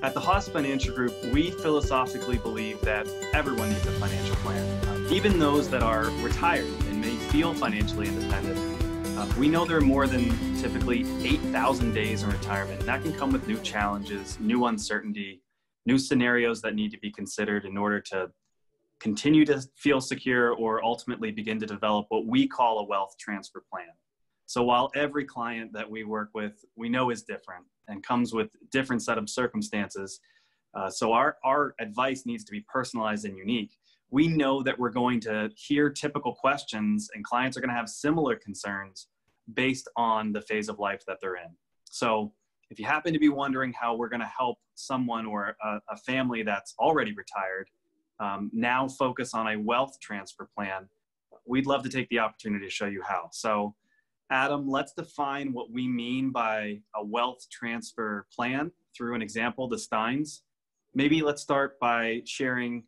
At the Haas Financial Group, we philosophically believe that everyone needs a financial plan, even those that are retired and may feel financially independent. We know there are more than typically 8,000 days in retirement, and that can come with new challenges, new uncertainty, new scenarios that need to be considered in order to continue to feel secure or ultimately begin to develop what we call a wealth transfer plan. So while every client that we work with, we know is different and comes with different set of circumstances, so our advice needs to be personalized and unique. We know that we're going to hear typical questions and clients are going to have similar concerns based on the phase of life that they're in. So if you happen to be wondering how we're going to help someone or a family that's already retired now focus on a wealth transfer plan, we'd love to take the opportunity to show you how. So Adam, let's define what we mean by a wealth transfer plan through an example, the Steins. Maybe let's start by sharing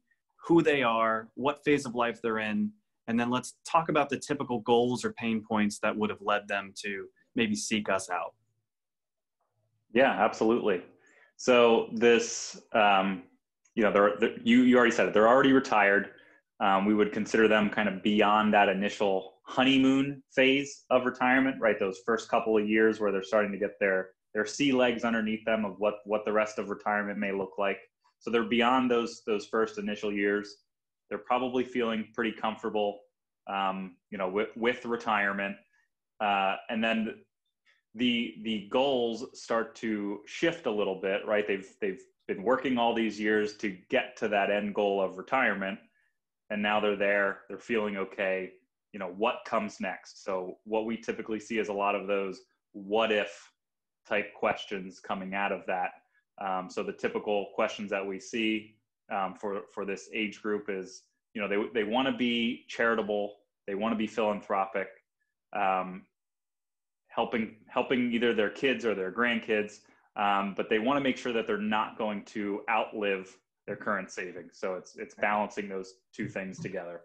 who they are, what phase of life they're in, and then let's talk about the typical goals or pain points that would have led them to maybe seek us out. Yeah, absolutely. So this, you already said it, they're already retired. We would consider them kind of beyond that initial honeymoon phase of retirement, right? Those first couple of years where they're starting to get their sea legs underneath them of what the rest of retirement may look like. So they're beyond those first initial years. They're probably feeling pretty comfortable, with retirement. And then the goals start to shift a little bit, right? They've been working all these years to get to that end goal of retirement. And now they're there, they're feeling okay. What comes next? So what we typically see is a lot of those what if type questions coming out of that. So the typical questions that we see for this age group is, they want to be charitable, they want to be philanthropic, helping either their kids or their grandkids, but they want to make sure that they're not going to outlive their current savings. So it's balancing those two things together.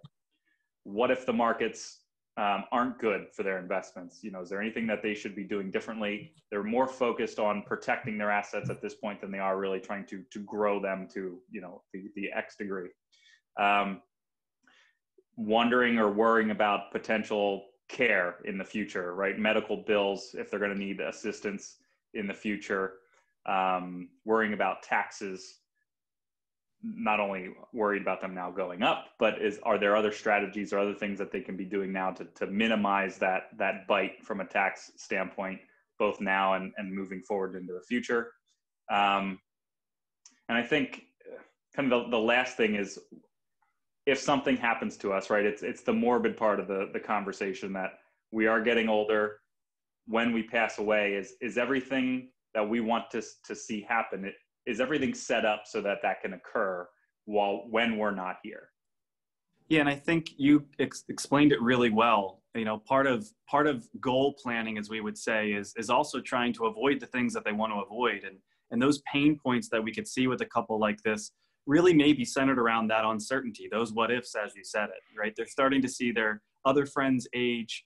What if the markets aren't good for their investments? Is there anything that they should be doing differently? They're more focused on protecting their assets at this point than they are really trying to grow them to, the X degree. Wondering or worrying about potential care in the future, right? Medical bills, if they're going to need assistance in the future. Worrying about taxes, not only worried about them now going up, but are there other strategies or other things that they can be doing now to minimize that bite from a tax standpoint, both now and moving forward into the future? And I think kind of the last thing is, if something happens to us, right, it's the morbid part of the conversation that we are getting older. When we pass away, is everything that we want to see happen, is everything set up so that can occur when we're not here? Yeah, and I think you explained it really well. Part of goal planning, as we would say, is also trying to avoid the things that they want to avoid. And those pain points that we could see with a couple like this really may be centered around that uncertainty, those what ifs, as you said it, right? They're starting to see their other friends age.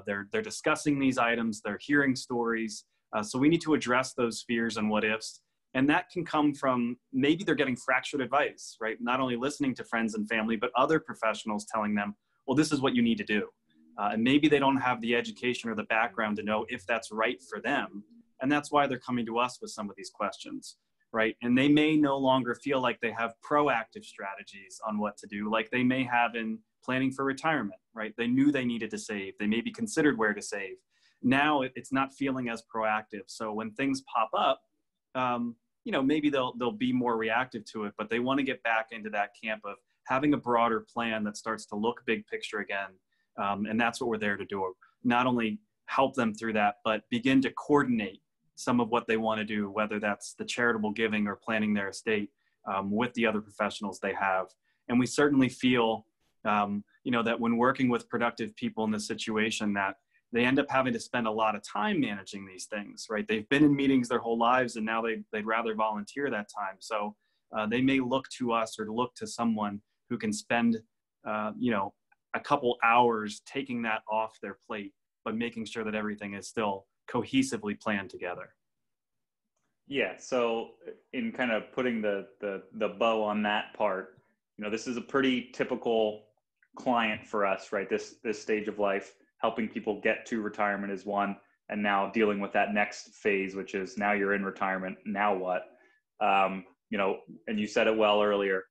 They're discussing these items. They're hearing stories. So we need to address those fears and what ifs. And that can come from maybe they're getting fractured advice, right? Not only listening to friends and family, but other professionals telling them, well, this is what you need to do. And maybe they don't have the education or the background to know if that's right for them. And that's why they're coming to us with some of these questions, right? And they may no longer feel like they have proactive strategies on what to do, like they may have in planning for retirement, right? They knew they needed to save. They maybe considered where to save. Now it's not feeling as proactive. So when things pop up, maybe they'll be more reactive to it, but they want to get back into that camp of having a broader plan that starts to look big picture again. And that's what we're there to do. Not only help them through that, but begin to coordinate some of what they want to do, whether that's the charitable giving or planning their estate with the other professionals they have. And we certainly feel, that when working with productive people in this situation, that they end up having to spend a lot of time managing these things, right? They've been in meetings their whole lives, and now they'd rather volunteer that time. So they may look to us or look to someone who can spend, a couple hours taking that off their plate, but making sure that everything is still cohesively planned together. Yeah. So in kind of putting the bow on that part, this is a pretty typical client for us, right? This stage of life, helping people get to retirement is one, and now dealing with that next phase, which is now you're in retirement. Now what? And you said it well earlier.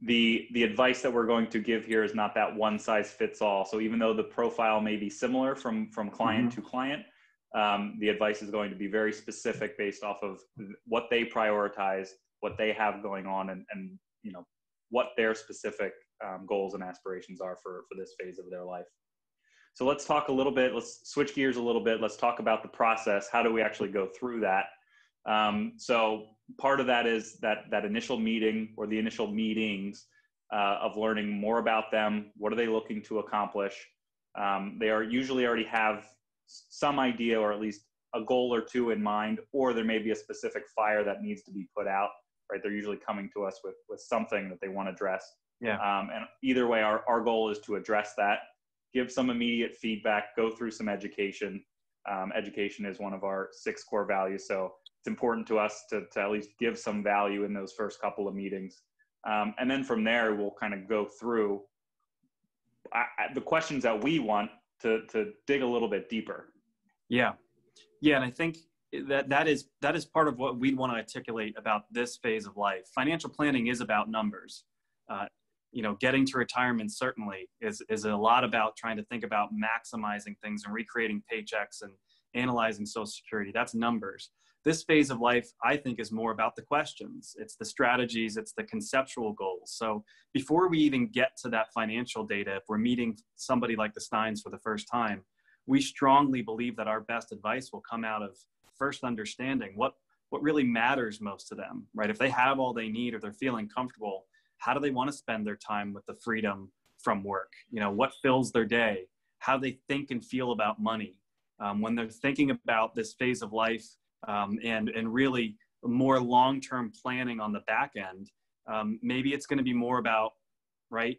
The advice that we're going to give here is not that one size fits all. So even though the profile may be similar from client to client, the advice is going to be very specific based off of what they prioritize, what they have going on, and what their specific goals and aspirations are for this phase of their life. So let's talk a little bit. Let's switch gears a little bit. Let's talk about the process. How do we actually go through that? So part of that is that initial meeting or the initial meetings of learning more about them. What are they looking to accomplish? They are usually already have some idea, or at least a goal or two in mind, or there may be a specific fire that needs to be put out, right? They're usually coming to us with something that they want to address. Yeah. And either way, our goal is to address that, give some immediate feedback, go through some education. Education is one of our 6 core values. So it's important to us to at least give some value in those first couple of meetings. And then from there, we'll kind of go through the questions that we want to dig a little bit deeper. Yeah. And I think that is part of what we want to articulate about this phase of life. Financial planning is about numbers. Getting to retirement certainly is a lot about trying to think about maximizing things and recreating paychecks and analyzing Social Security. That's numbers. This phase of life, I think, is more about the questions. It's the strategies, it's the conceptual goals. So before we even get to that financial data, if we're meeting somebody like the Steins for the first time, we strongly believe that our best advice will come out of first understanding what really matters most to them, right? If they have all they need or they're feeling comfortable, how do they want to spend their time with the freedom from work? What fills their day? How do they think and feel about money? When they're thinking about this phase of life and really more long-term planning on the back end, maybe it's going to be more about, right,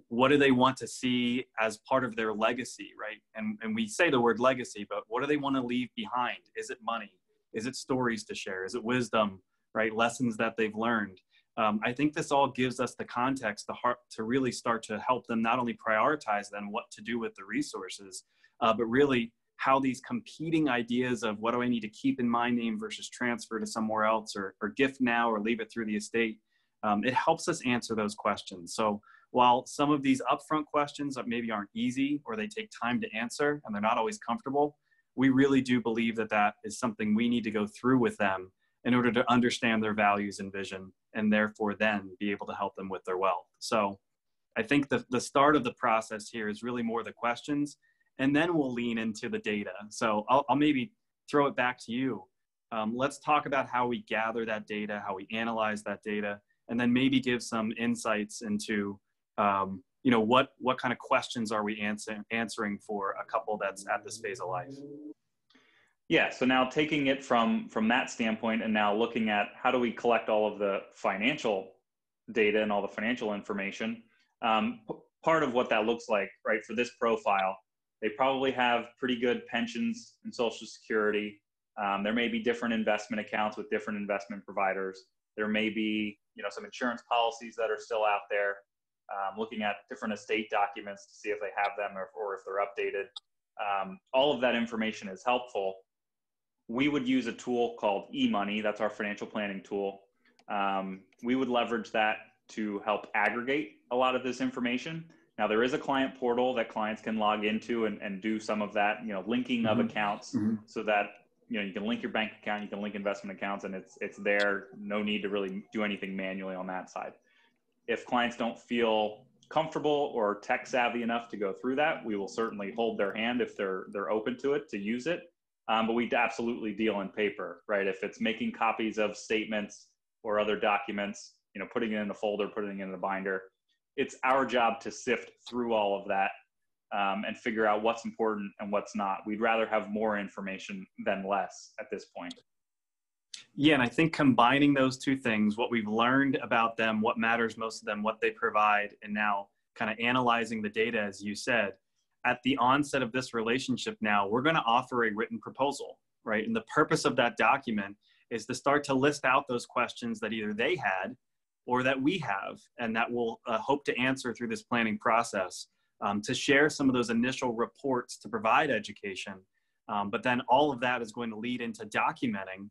what do they want to see as part of their legacy, right? And we say the word legacy, but what do they want to leave behind? Is it money? Is it stories to share? Is it wisdom, right? Lessons that they've learned? I think this all gives us the context, the heart, to really start to help them not only prioritize then what to do with the resources, but really how these competing ideas of what do I need to keep in my name versus transfer to somewhere else, or gift now or leave it through the estate. It helps us answer those questions. So while some of these upfront questions maybe aren't easy or they take time to answer and they're not always comfortable, we really do believe that is something we need to go through with them in order to understand their values and vision, and therefore then be able to help them with their wealth. So I think the start of the process here is really more the questions, and then we'll lean into the data. So I'll maybe throw it back to you. Let's talk about how we gather that data, how we analyze that data, and then maybe give some insights into what kind of questions are we answering for a couple that's at this phase of life. Yeah, so now taking it from that standpoint and now looking at how do we collect all of the financial data and all the financial information, part of what that looks like, right, for this profile, they probably have pretty good pensions and Social Security. There may be different investment accounts with different investment providers. There may be, some insurance policies that are still out there. Looking at different estate documents to see if they have them or if they're updated. All of that information is helpful. We would use a tool called eMoney. That's our financial planning tool. We would leverage that to help aggregate a lot of this information. Now, there is a client portal that clients can log into and do some of that, linking of accounts so that, you can link your bank account, you can link investment accounts, and it's there. No need to really do anything manually on that side. If clients don't feel comfortable or tech savvy enough to go through that, we will certainly hold their hand if they're open to it, to use it. But we absolutely deal in paper, right? If it's making copies of statements or other documents, putting it in a folder, putting it in a binder, it's our job to sift through all of that and figure out what's important and what's not. We'd rather have more information than less at this point. Yeah, and I think combining those two things, what we've learned about them, what matters most to them, what they provide, and now kind of analyzing the data, as you said, at the onset of this relationship now, we're going to offer a written proposal, right? And the purpose of that document is to start to list out those questions that either they had or that we have, and that we'll hope to answer through this planning process, to share some of those initial reports to provide education. But then all of that is going to lead into documenting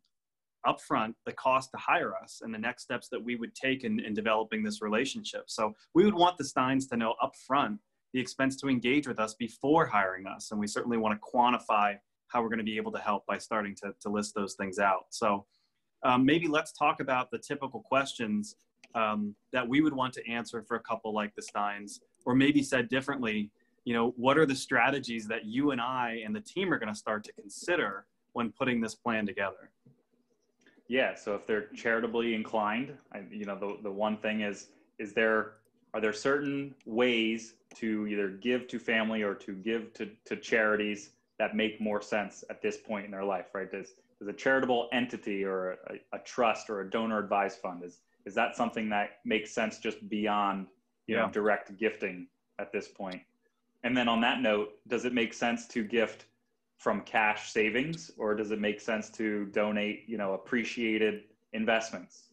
upfront the cost to hire us and the next steps that we would take in developing this relationship. So we would want the Steins to know upfront the expense to engage with us before hiring us. And we certainly want to quantify how we're going to be able to help by starting to list those things out. So maybe let's talk about the typical questions that we would want to answer for a couple like the Steins, or maybe said differently, what are the strategies that you and I and the team are going to start to consider when putting this plan together? Yeah. So if they're charitably inclined, the one thing is are there certain ways to either give to family or to give to charities that make more sense at this point in their life, right? Does a charitable entity or a trust or a donor advised fund, is that something that makes sense just beyond, direct gifting at this point? And then on that note, does it make sense to gift from cash savings, or does it make sense to donate, appreciated investments?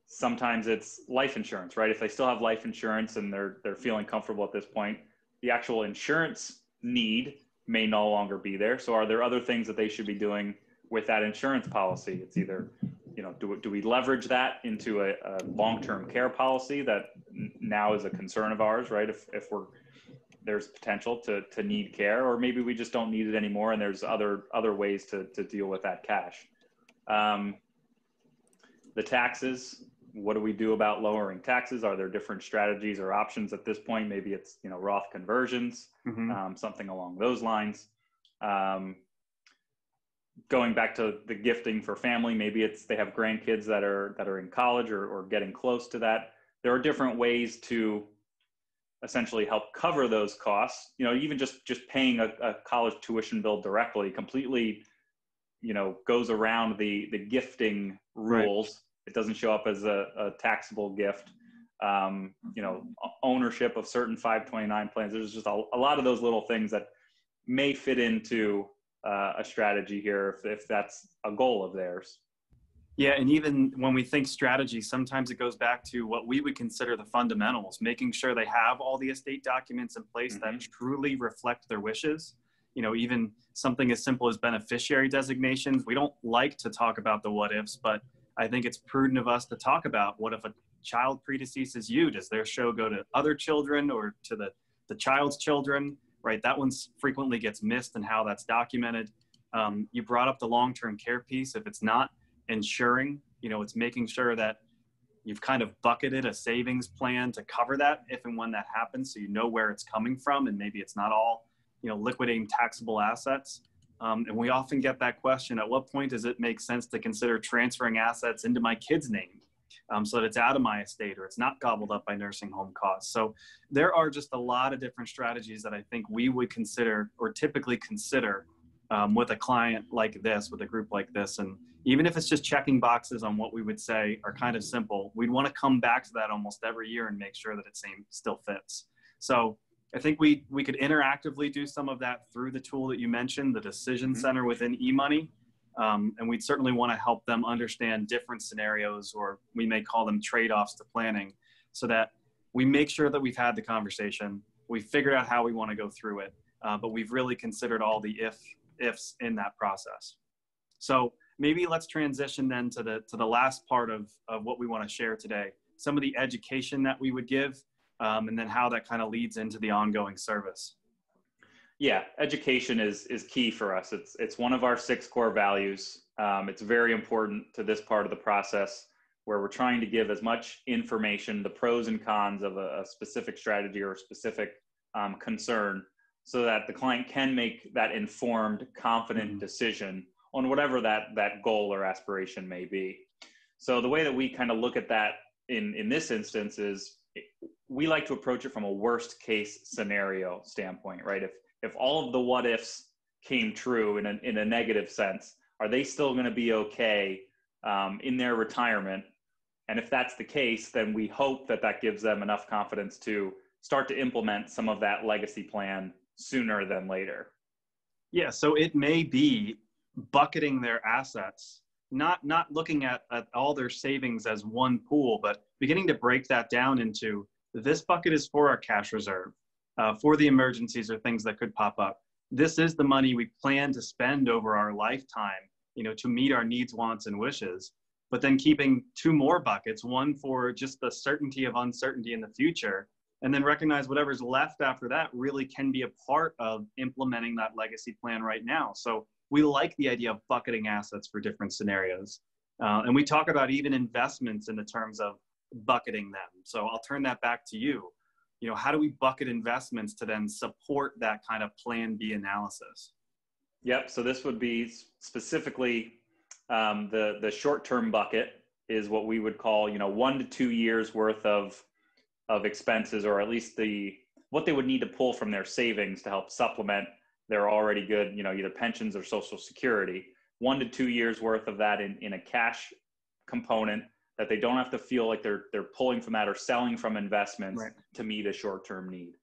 Sometimes it's life insurance, right? If they still have life insurance and they're feeling comfortable at this point, the actual insurance need may no longer be there. So are there other things that they should be doing with that insurance policy? It's either, do we leverage that into a long-term care policy that now is a concern of ours, right? If there's potential to need care, or maybe we just don't need it anymore and there's other ways to deal with that cash. The taxes, what do we do about lowering taxes? Are there different strategies or options at this point? Maybe it's, Roth conversions, something along those lines. Going back to the gifting for family, maybe it's they have grandkids that are in college or getting close to that. There are different ways to essentially help cover those costs. Even just paying a college tuition bill directly completely, goes around the gifting rules. Right. It doesn't show up as a taxable gift. Ownership of certain 529 plans. There's just a lot of those little things that may fit into a strategy here if that's a goal of theirs. Yeah, and even when we think strategy, sometimes it goes back to what we would consider the fundamentals, making sure they have all the estate documents in place that truly reflect their wishes. Even something as simple as beneficiary designations. We don't like to talk about the what ifs, but I think it's prudent of us to talk about what if a child predeceases you? Does their show go to other children or to the child's children, right? That one frequently gets missed in how that's documented. You brought up the long-term care piece. If it's not ensuring, it's making sure that you've kind of bucketed a savings plan to cover that if and when that happens, so you know where it's coming from, and maybe it's not all, liquidating taxable assets. And we often get that question, at what point does it make sense to consider transferring assets into my kid's name so that it's out of my estate or it's not gobbled up by nursing home costs? So there are just a lot of different strategies that I think we would consider or typically consider with a client like this, with a group like this. And even if it's just checking boxes on what we would say are kind of simple, we'd want to come back to that almost every year and make sure that it still fits. So I think we could interactively do some of that through the tool that you mentioned, the Decision Center within eMoney. And we'd certainly want to help them understand different scenarios, or we may call them trade-offs to planning, so that we make sure that we've had the conversation, we've figured out how we want to go through it, but we've really considered all the ifs in that process. So maybe let's transition then to the last part of what we want to share today, some of the education that we would give, and then how that kind of leads into the ongoing service. Yeah, education is key for us. It's one of our 6 core values. It's very important to this part of the process where we're trying to give as much information, the pros and cons of a specific strategy or a specific concern, so that the client can make that informed, confident decision on whatever that goal or aspiration may be. So the way that we kind of look at that in this instance is we like to approach it from a worst case scenario standpoint, right? If all of the what ifs came true in a negative sense, are they still going to be okay in their retirement? And if that's the case, then we hope that gives them enough confidence to start to implement some of that legacy plan sooner than later. Yeah, so it may be bucketing their assets, not looking at all their savings as one pool, but beginning to break that down into, this bucket is for our cash reserve, for the emergencies or things that could pop up. This is the money we plan to spend over our lifetime, to meet our needs, wants, and wishes. But then keeping two more buckets, one for just the certainty of uncertainty in the future, and then recognize whatever's left after that really can be a part of implementing that legacy plan right now. So we like the idea of bucketing assets for different scenarios. And we talk about even investments in the terms of bucketing them. So I'll turn that back to you. How do we bucket investments to then support that kind of plan B analysis? Yep. So this would be specifically the short-term bucket is what we would call, 1 to 2 years worth of expenses, or at least what they would need to pull from their savings to help supplement their already good, either pensions or Social Security. 1 to 2 years worth of that in a cash component that they don't have to feel like they're pulling from that or selling from investments to meet a short-term need.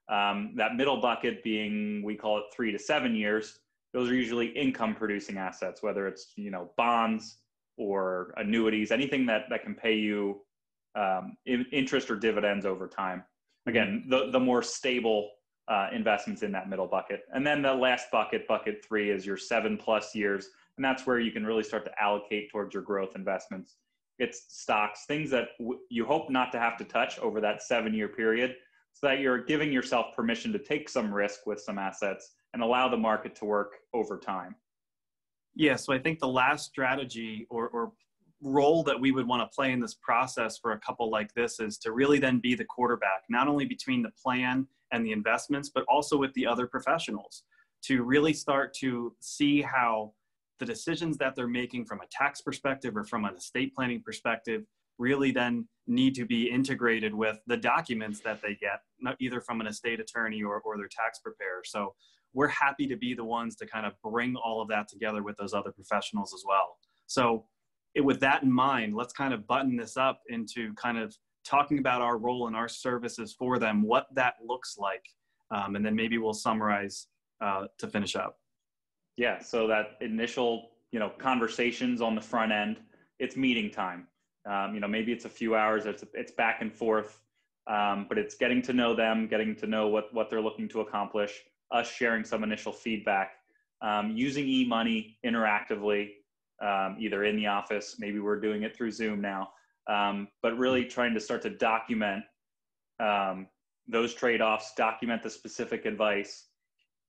That middle bucket being, we call it 3 to 7 years. Those are usually income producing assets, whether it's, bonds or annuities, anything that can pay you interest or dividends over time. Again, the more stable investments in that middle bucket. And then the last bucket, bucket 3, is your 7+ years. And that's where you can really start to allocate towards your growth investments. It's stocks, things that you hope not to have to touch over that 7-year period, so that you're giving yourself permission to take some risk with some assets and allow the market to work over time. Yeah, so I think the last strategy or role that we would want to play in this process for a couple like this is to really then be the quarterback, not only between the plan and the investments, but also with the other professionals, to really start to see how the decisions that they're making from a tax perspective or from an estate planning perspective really then need to be integrated with the documents that they get, either from an estate attorney or their tax preparer. So we're happy to be the ones to kind of bring all of that together with those other professionals as well. So with that in mind, let's kind of button this up into kind of talking about our role and our services for them, what that looks like. And then maybe we'll summarize to finish up. Yeah, so that initial, conversations on the front end, it's meeting time. Maybe it's a few hours, it's back and forth, but it's getting to know them, getting to know what they're looking to accomplish, us sharing some initial feedback, using e-money interactively, either in the office, maybe we're doing it through Zoom now, but really trying to start to document those trade-offs, document the specific advice,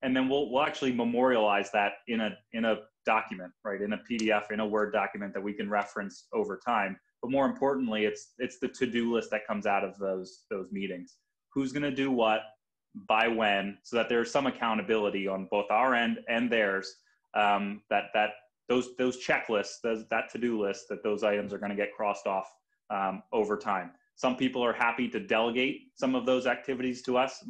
and then we'll actually memorialize that in a document, right? In a PDF, in a Word document that we can reference over time. But more importantly, it's the to-do list that comes out of those meetings. Who's going to do what, by when, so that there's some accountability on both our end and theirs. That those checklists, that to-do list, that those items are going to get crossed off over time. Some people are happy to delegate some of those activities to us.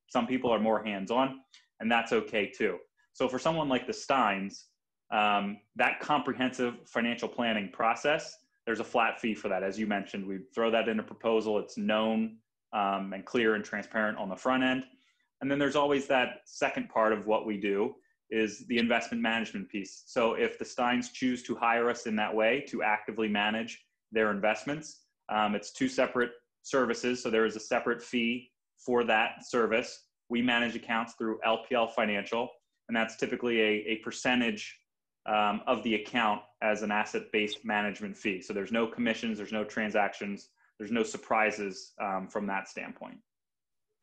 Some people are more hands-on, and that's okay too. So for someone like the Steins, that comprehensive financial planning process, there's a flat fee for that. As you mentioned, we throw that in a proposal. It's known and clear and transparent on the front end. And then there's always that second part of what we do is the investment management piece. So if the Steins choose to hire us in that way to actively manage their investments, it's 2 separate services. So there is a separate fee for that service. We manage accounts through LPL Financial, and that's typically a percentage of the account as an asset-based management fee. So there's no commissions, there's no transactions, there's no surprises from that standpoint.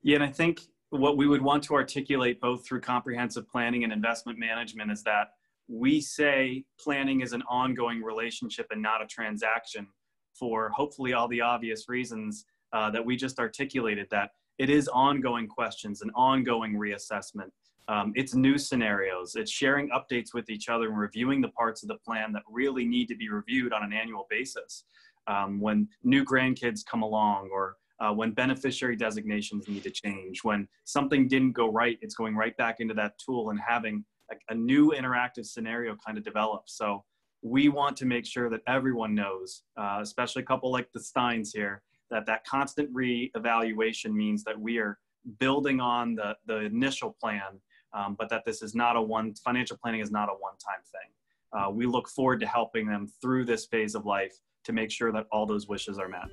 Yeah, and I think what we would want to articulate both through comprehensive planning and investment management is that we say planning is an ongoing relationship and not a transaction, for hopefully all the obvious reasons that we just articulated, that it is ongoing questions and ongoing reassessment. It's new scenarios. It's sharing updates with each other and reviewing the parts of the plan that really need to be reviewed on an annual basis. When new grandkids come along, or when beneficiary designations need to change, when something didn't go right, it's going right back into that tool and having a new interactive scenario kind of develop. So we want to make sure that everyone knows, especially a couple like the Steins here, that constant reevaluation means that we are building on the initial plan but that this is not financial planning is not a one-time thing. We look forward to helping them through this phase of life to make sure that all those wishes are met.